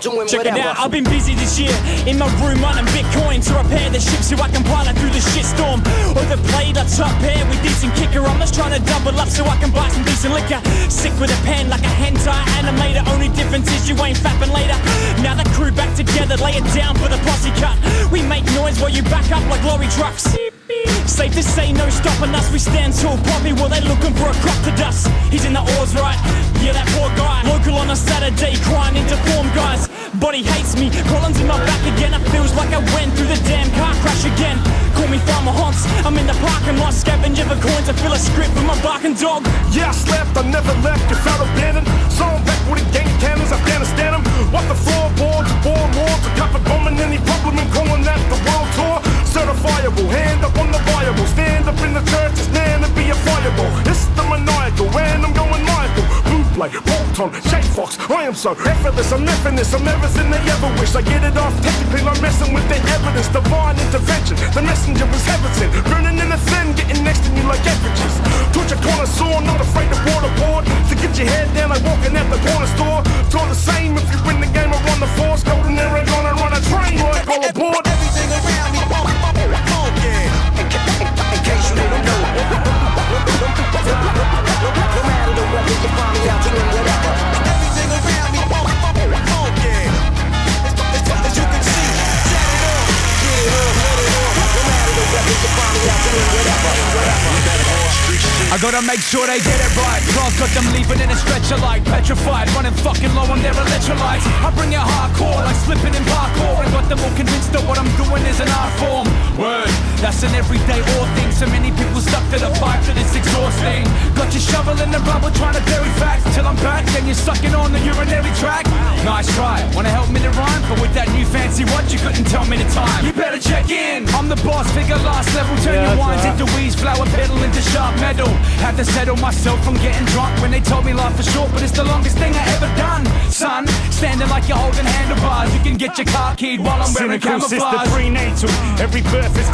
doing Check whatever. it out, I've been busy this year in my room running Bitcoin to repair the ship so I can pilot through the shitstorm. Overplayed a top pair with decent kicker. I'm just trying to double up so I can buy some decent liquor. Sick with a pen like a hentai animator. Only difference is you ain't fapping later. Now the crew back together, lay it down for the posse cut. We make noise while you back up like lorry trucks. Safe to say no stopping us, we stand tall poppy while they're looking for a crop to dust. He's in the oars, right? Yeah, that poor guy. Local on a Saturday, crying into form, guys. Body hates me, Collins in my back again. It feels like I went through the damn car crash again. Call me Farmer Hans, I'm in the parking lot scavenging for coins. I fill a script with my barking dog. Yeah, I slept, I never left, you felt abandoned. So I'm back with the gang cannons, Afghanistan them. What the floorboards, war lords, a cop bombing any problem and calling that the world tour. Certifiable, hand up on the viable. Stand up in the church, stand and be a fireball. It's the maniacal, and I'm going maniacal. Blue like Bolton, Shake Fox, I am so effortless, I'm effing this, I'm everything they ever wish. I get it off technically, I'm messing with the evidence. Divine intervention, the messenger was hesitant. Burning in the thin, getting next to me like averages. Torture corner sore, not afraid to waterboard. To get your head down like walking at the corner store. It's all the same if you win the game or run the force. Golden era, gonna run a train like all aboard. Everything around me, funky. In case you didn't know. No matter the weather, you find me out doing whatever. Everything around me, funky. As you can see, set it off, get it up, let it off. No matter the weather, you find me out doing whatever. I gotta make sure they get it right. Claws got them leaving in a stretcher like petrified, running fucking low on their electrolytes. I bring it hardcore like slipping in parkour, and got them all convinced that what I'm doing is an art form. Word, that's an everyday all thing. So many people stuck to the pipe that it's exhausting. Got you shoveling the rubble trying to bury facts till I'm back, then you're sucking on the urinary tract. Nice try, wanna help me to rhyme, but with that new fancy watch you couldn't tell me the time. You better check in. I'm the boss, figure last level, turn your wines into weeds, flower pedal into sharp metal. Had to settle myself from getting drunk when they told me life was short, but it's the longest thing I ever done. Son, standing like you're holding handlebars, you can get your car keyed while I'm wearing Cynical camouflage. sister prenatal, every birth is